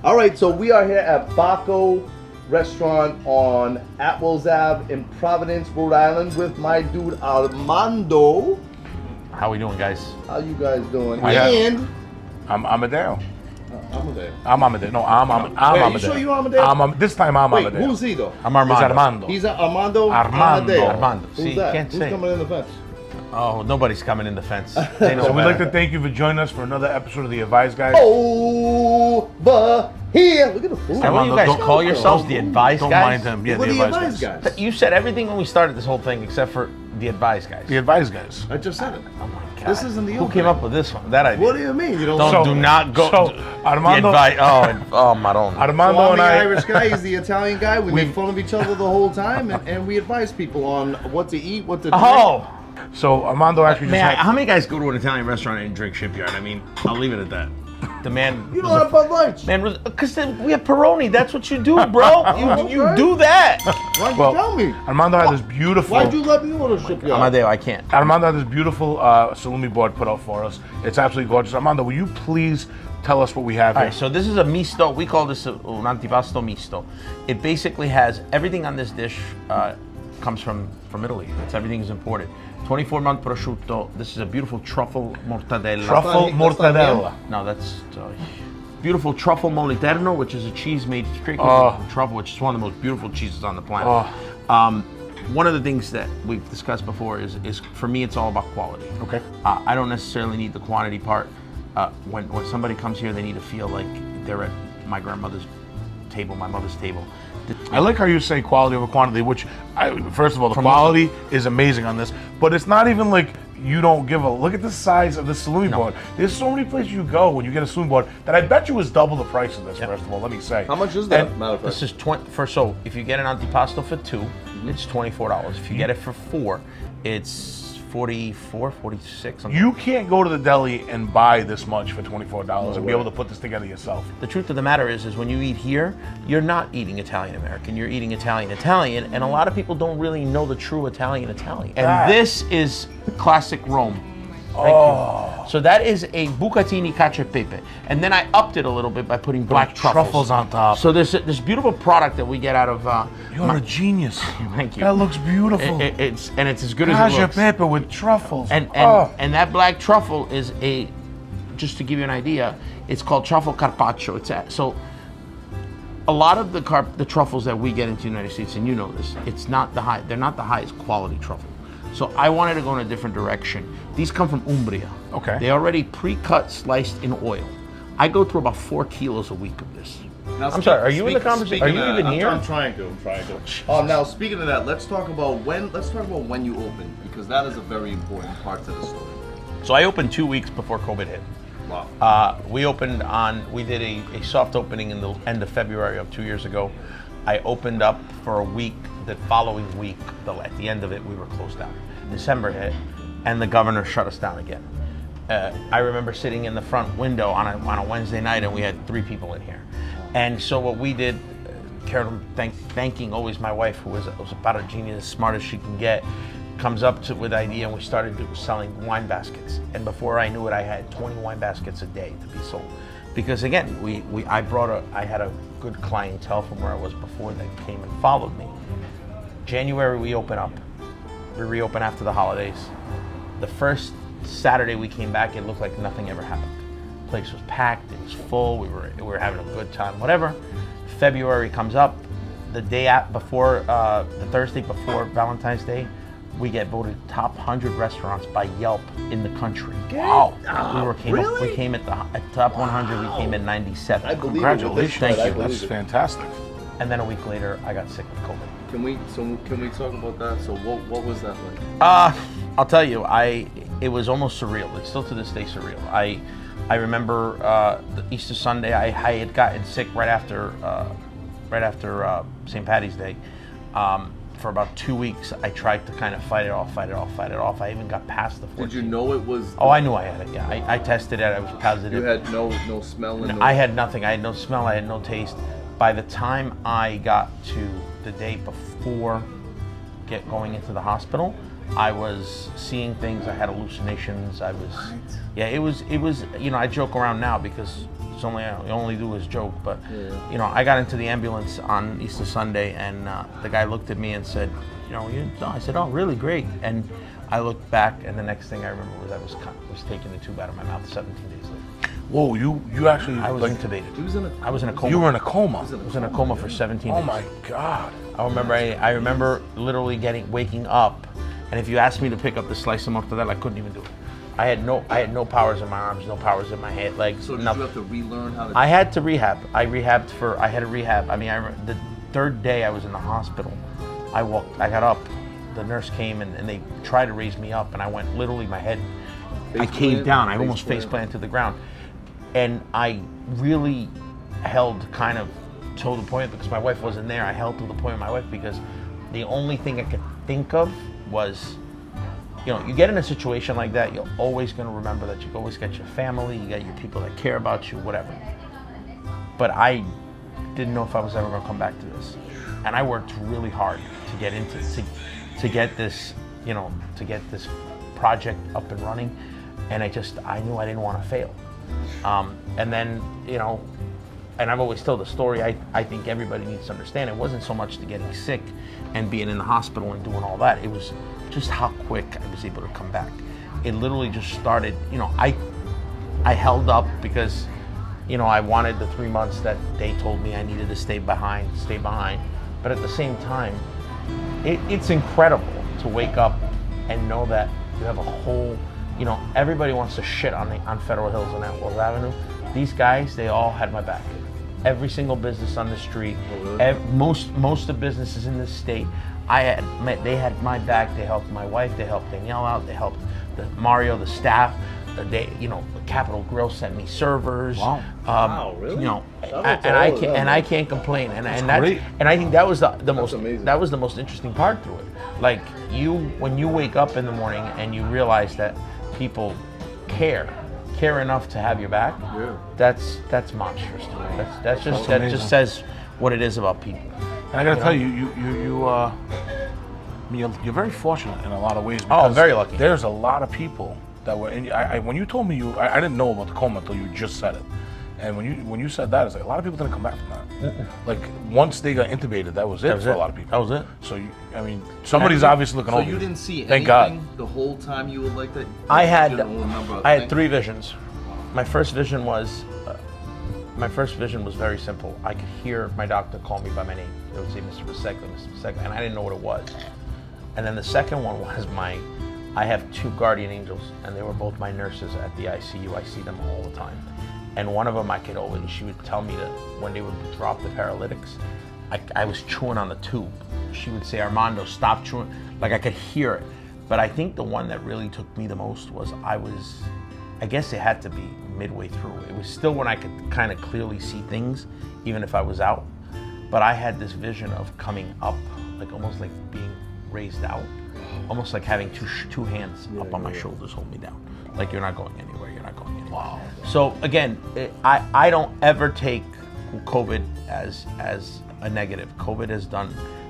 All right, so we are here at Bako restaurant on Atwells Ave in Providence, Rhode Island with my dude Armando. How we doing, guys? How you guys doing? I'm Amedeo. Amedeo. I'm Amedeo. No, I'm Wait, Amedeo. you sure you Amedeo? This time I'm Wait, Amedeo. who's he though? I'm Armando. It's Armando. He's Armando? Armando. Amedeo. Armando. Who's See, that? can't Who's say. coming in the fence? Oh, nobody's coming in the fence. They know So we'd like better. to thank you for joining us for another episode of The Advice Guys. Over here. Look at the food. And what do you Armando, guys don't- call yourselves? The Advice Don't Guys? mind him. Yeah, We're The the Advice advice Guys. guys. You said everything when we started this whole thing except for the Advice Guys. The Advice Guys. I just said it. Oh my God. This isn't the Who opening. came up with this one? That idea. What do you mean? You don't Don't know? do not go. So, the Armando, advice. Oh, Madonna. Armando I'm and the I. Irish guy, he's the Italian guy. We make We've- fun of each other the whole time, and we advise people on what to eat, what to drink. Oh, So Armando actually man! just had. How many guys go to an Italian restaurant and drink Shipyard? I mean, I'll leave it at that. The man. You don't have Bud Lights. Man, because we have Peroni. That's what you do, bro. You Okay. do that. Why'd you Well, tell me? Armando had this beautiful. Why'd you let me order Shipyard? Amadeo, I can't. Armando had this beautiful salumi board put out for us. It's absolutely gorgeous. Armando, will you please tell us what we have All here? right, so this is a misto. We call this un antipasto misto. It basically has everything on this dish comes from Italy. It's everything is imported. 24-month prosciutto. This is a beautiful truffle mortadella. Truffle That's not mortadella. No, that's beautiful truffle moliterno, which is a cheese made strictly Oh. from truffle, which is one of the most beautiful cheeses on the planet. Oh. One of the things that we've discussed before is for me, it's all about quality. Okay. I don't necessarily need the quantity part. When somebody comes here, they need to feel like they're at my grandmother's table, my mother's table. I like how you say quality over quantity, which, first of all, the quality is amazing on this, but it's not even like you don't give a look at the size of the salumi board. There's so many places you go when you get a salumi board that I bet you is double the price of this. First of all, let me say. How much is that? And Matter of fact? This is 20 for so if you get an antipasto for two, it's $24. If you get it for four, it's 44, 46. Something. You can't go to the deli and buy this much for $24 and be able to put this together yourself. The truth of the matter is when you eat here, you're not eating Italian American. You're eating Italian, and a lot of people don't really know the true Italian. And this is classic Rome. Thank you. So that is a bucatini cacio e pepe, and then I upped it a little bit by putting black truffles on top. So there's this beautiful product that we get out of. You're a genius. Thank you. That looks beautiful. It's as good as it Cacio looks. pepe with truffles. And that black truffle is just to give you an idea, it's called truffle carpaccio. So a lot of the truffles that we get into the United States, and you know this, they're not the highest quality truffle. So I wanted to go in a different direction. These come from Umbria. Okay. They already pre-cut, sliced in oil. I go through about 4 kilos a week of this. Now, I'm sorry, are you in the conversation? Are you even here? I'm trying to. Now, speaking of that, let's talk about when you opened, because that is a very important part to the story. So I opened 2 weeks before COVID hit. Wow. We did a soft opening in the end of February of 2 years ago. I opened up for a week. The following week, at the end of it, we were closed down. December hit, and the governor shut us down again. I remember sitting in the front window on a Wednesday night, and we had 3 people in here. And so what we did, Carol, thanking always my wife, who was about a genius, as smart as she can get, comes up with the idea, and we started selling wine baskets. And before I knew it, I had 20 wine baskets a day to be sold. Because again, I had a good clientele from where I was before that came and followed me. January we open up. We reopen after the holidays. The first Saturday we came back, it looked like nothing ever happened. The place was packed, it was full, we were having a good time, whatever. February comes up, the Thursday before Valentine's Day, we get voted top 100 restaurants by Yelp in the country. Wow. We came at the top 100, we came at 97. I believe Congratulations. Thank you. That's fantastic. And then a week later, I got sick with COVID. Can we talk about that? So what was that like? I'll tell you, it was almost surreal. It's still to this day surreal. I remember the Easter Sunday. I had gotten sick right after St. Patty's Day. For about 2 weeks, I tried to kind of fight it off. I even got past the 14th. Did you know it was? Oh, I knew I had it. Yeah, I tested it. I was positive. You had no smell in I had nothing. I had no smell. I had no taste. By the time I got to the day before going into the hospital, I was seeing things. I had hallucinations. It was. I joke around now because It's only you only do is joke, but you know, I got into the ambulance on Easter Sunday, and the guy looked at me and said, you know, I said, oh, really great. And I looked back, and the next thing I remember was I was taking the tube out of my mouth 17 days later. Whoa, you actually... I was intubated. I was in a coma. You were in a coma? I was in a coma for 17 days. Oh my God. I remember literally waking up, and if you asked me to pick up the slice of mozzarella, I couldn't even do it. I had no powers in my arms, no powers in my head, legs. So did nothing. you have to relearn how to? I had to rehab. I had a rehab. I mean, the third day I was in the hospital, I got up, the nurse came and they tried to raise me up, and I went literally, my head, I caved down. I almost face planted to the ground. And I really held kind of to the point, because my wife wasn't there, I held to the point with my wife, because the only thing I could think of was, you know, you get in a situation like that, you're always going to remember that you always got your family, you got your people that care about you, whatever. But I didn't know if I was ever going to come back to this. And I worked really hard to get into, to get this, you know, to get this project up and running. And I knew I didn't want to fail. And then, you know, and I've always told the story, I think everybody needs to understand, it wasn't so much the getting sick and being in the hospital and doing all that, it was just how quick I was able to come back. It literally just started, you know, I held up because, you know, I wanted the 3 months that they told me I needed to stay behind. But at the same time, it's incredible to wake up and know that you have a whole, you know, everybody wants to shit on Federal Hills and Atwells Avenue. These guys, they all had my back. Every single business on the street, most of the businesses in this state, they had my back. They helped my wife. They helped Danielle out. They helped Mario, the staff. You know, the Capitol Grill sent me servers. Wow. Wow, really? You know, and I can't complain. And I think that was the most interesting part through it. Like when you wake up in the morning and you realize that people care enough to have your back. Yeah. That's monstrous to me. That just says what it is about people. And I gotta tell you, you're very fortunate in a lot of ways. Oh, I'm very lucky. There's a lot of people that were in. When you told me I didn't know about the coma until you just said it. And when you said that, it's like a lot of people didn't come back from that. Like once they got intubated, that was it for a lot of people. That was it. So somebody's obviously looking over. So you didn't see Thank anything God. the whole time you were like that? I had 3 visions. My first vision was very simple. I could hear my doctor call me by my name. They would say, Mr. Bisceglia, and I didn't know what it was. And then the second one was I have 2 guardian angels, and they were both my nurses at the ICU. I see them all the time. And one of them she would tell me that when they would drop the paralytics, I was chewing on the tube. She would say, Armando, stop chewing. Like I could hear it. But I think the one that really took me the most was I guess it had to be midway through. It was still when I could kind of clearly see things, even if I was out. But I had this vision of coming up, like almost like being raised out, almost like having two hands up on my shoulders hold me down. Like you're not going anywhere, you're not going anywhere. Wow. So again, I don't ever take COVID as a negative. COVID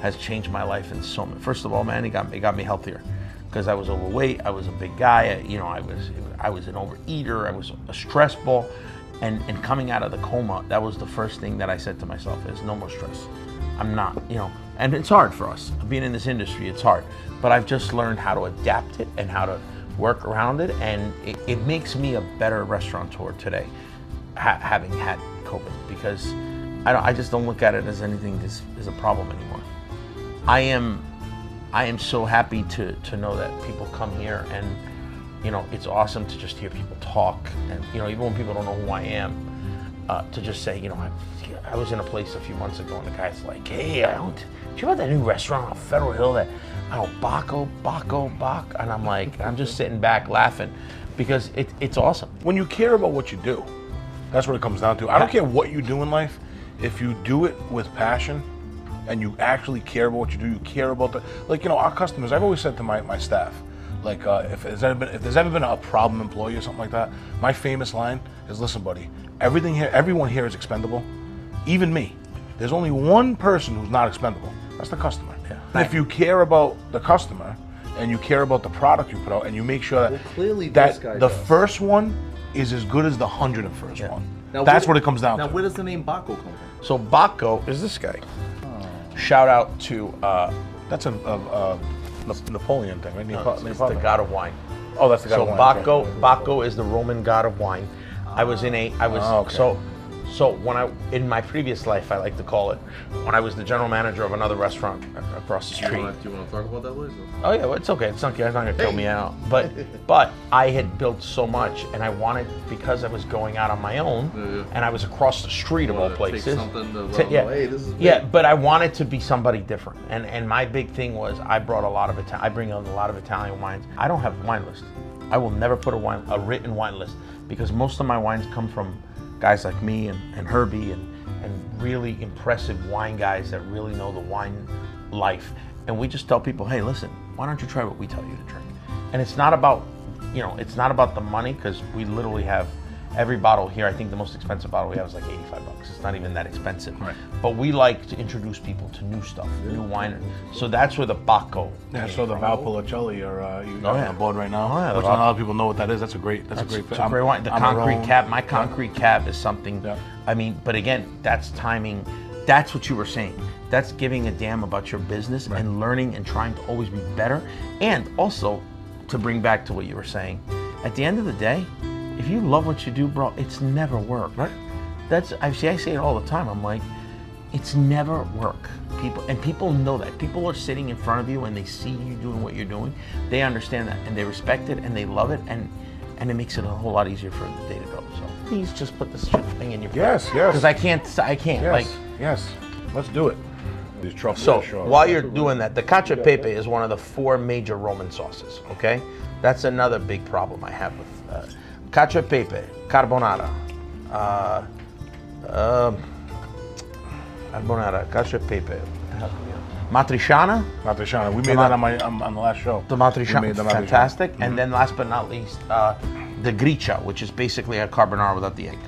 has changed my life in so many. First of all, man, it got me healthier. Because I was overweight, I was a big guy, you know, I was an overeater, I was a stress ball, and coming out of the coma, that was the first thing that I said to myself is no more stress. I'm not, you know, and it's hard for us. Being in this industry, it's hard. But I've just learned how to adapt it and how to work around it, and it makes me a better restaurateur today, having had COVID, because I just don't look at it as anything is a problem anymore. I am so happy to know that people come here, and you know, it's awesome to just hear people talk, and you know, even when people don't know who I am, to just say, you know, I was in a place a few months ago and the guy's like, hey, do you know about that new restaurant on Federal Hill that, Bako, and I'm like, I'm just sitting back laughing because it's awesome. When you care about what you do, that's what it comes down to. I don't care what you do in life, if you do it with passion, and you actually care about what you do, you care about our customers. I've always said to my staff, like, if there's ever been a problem employee or something like that, my famous line is, listen, buddy, everyone here is expendable, even me. There's only one person who's not expendable. That's the customer. Yeah. And if you care about the customer and you care about the product you put out, and you make sure that, clearly that the first one is as good as the 101st one. That's what it comes down Now, to. where does the name Bako come from? So Bacco is this guy. Shout out to That's a Napoleon thing, right? it's the god of wine. Oh, that's the god So of wine. Bacco is the Roman god of wine. So when in my previous life, I like to call it, when I was the general manager of another restaurant across the street. Do you want to talk about that, Liz? Oh yeah, well, it's okay. It's not going to kill me out. But I had built so much, and I wanted, because I was going out on my own, and I was across the street of all places. Hey, this is Yeah, but I wanted to be somebody different, and my big thing was I bring in a lot of Italian wines. I don't have a wine list. I will never put a written wine list, because most of my wines come from guys like me and Herbie and really impressive wine guys that really know the wine life. And we just tell people, hey, listen, why don't you try what we tell you to drink? And it's not about, it's not about the money, because we literally have every bottle here. I think the most expensive bottle we have is like $85. It's not even that expensive. Right. But we like to introduce people to new stuff, new wine. So that's where the Bacco. Yeah, so the Valpolicella you got on the board right now. Oh, yeah, Which not a lot of people know what that is. That's a great It's a great wine. The concrete cab, my concrete cab is something. Yeah. I mean, but again, that's timing. That's what you were saying. That's giving a damn about your business and learning and trying to always be better. And also, to bring back to what you were saying, at the end of the day, if you love what you do, bro, it's never work. Right. I say it all the time. I'm like, it's never work. People know that. People are sitting in front of you and they see you doing what you're doing. They understand that and they respect it and they love it, and it makes it a whole lot easier for the day to go. So please just put this thing in your Yes. because I can't. Yes. Let's do it. These truffles. So while you're doing that, the cacio e pepe is one of the 4 major Roman sauces. Okay, that's another big problem I have with cacio e pepe, carbonara, cacio e pepe, matriciana. We made that on the last show. The matriciana, fantastic. Mm-hmm. And then last but not least, the gricia, which is basically a carbonara without the egg.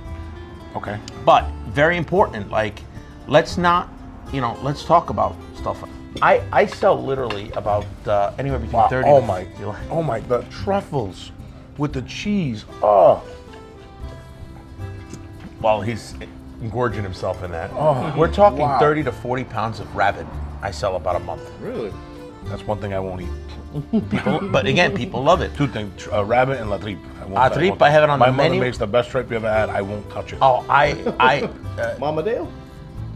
Okay. But very important, like, let's not, let's talk about stuff. I sell literally about anywhere between 30 Oh my, the truffles with the cheese. Oh. Well, he's engorging himself in that. Oh, we're talking wow. 30 to 40 pounds of rabbit. I sell about a month. Really? That's one thing I won't eat. But again, people love it. 2 things: rabbit and la tripe. La tripe, I have it on the menu. My mother makes the best tripe you ever had. I won't touch it. Oh, Amedeo?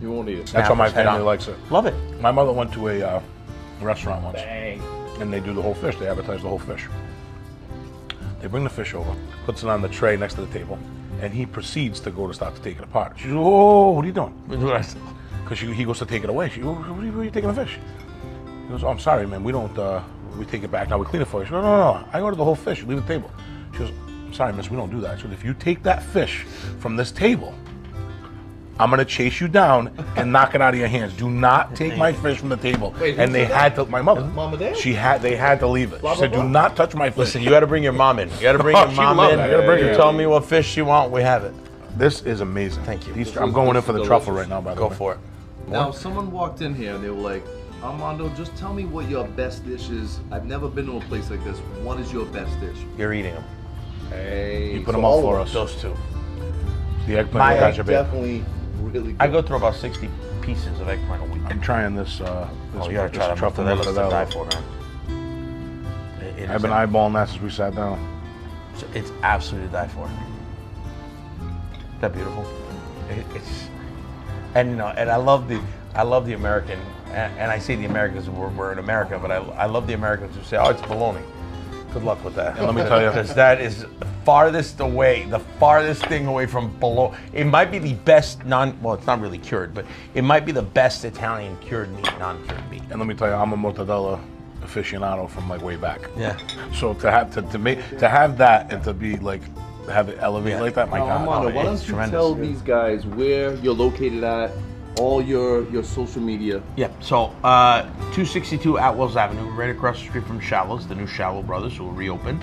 You won't eat it. That's how my family likes it. Love it. My mother went to a restaurant once. Bang. And they do the whole fish. They advertise the whole fish. They bring the fish over, puts it on the tray next to the table, and he proceeds to go to start to take it apart. She goes, "Oh, what are you doing?" Because he goes to take it away. She goes, "Where are you taking the fish?" He goes, "Oh, I'm sorry, man. We don't. We take it back now. We clean it for you." She goes, "No. I ordered the whole fish. You leave the table." She goes, "I'm sorry, miss. We don't do that." She goes, "If you take that fish from this table, I'm gonna chase you down and knock it out of your hands. Do not take my fish from the table." Wait, and they had to. My mother. Mama Dale? They had to leave it. She said, "Do not touch my fish." Listen, you got to bring your mom in. You got to bring your She mom loved in. it. I gotta bring her. Tell me what fish you want. We have it. This is amazing. Thank you. I'm going in for the delicious. truffle right now, by the way. Go for it. Now, someone walked in here and they were like, Armando, just tell me what your best dish is. I've never been to a place like this. What is your best dish? You're eating them. Hey. You put them up for us. Those two. The eggplant My and egg cacio e pepe. definitely really good. I go through about 60 pieces of eggplant a week. I'm trying this. Oh, you gotta try that truffle mozzarella. That looks to die mortadella. for, man. I've been eyeballing that since we sat down. It's absolutely to die for. Isn't that beautiful? And I love the American, and I say the Americans, we're in America, but I love the Americans who say, "Oh, it's baloney." Good luck with that. And let me tell you, because that is the farthest thing away from bologna. It might be the best well, it's not really cured, but it might be the best Italian cured meat, non-cured meat. and let me tell you, I'm a mortadella aficionado from like way back. Yeah. So to have that and to be like have it elevate like that, my Now, God. Armando, why it's don't you tremendous. tell these guys where you're located at, all your social media. Yeah, so 262 Atwells Avenue, right across the street from Shallows, the new Shallow Brothers, who will reopen.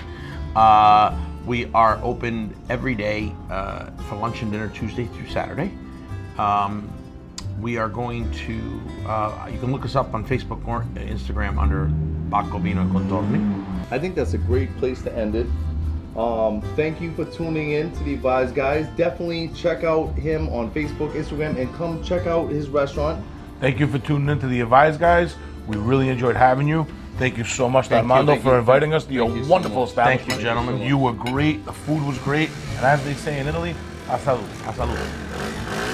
We are open every day for lunch and dinner, Tuesday through Saturday. We are going to, you can look us up on Facebook or Instagram under Bacco Vino e Contorni. I think that's a great place to end it. Thank you for tuning in to the Advised Guys. Definitely check out him on Facebook, Instagram, and come check out his restaurant. Thank you for tuning in to the Advised Guys. We really enjoyed having you. Thank you so much, Armando, for inviting us to your wonderful establishment. Thank you, gentlemen. You were great. The food was great. And as they say in Italy, a salute. A salute.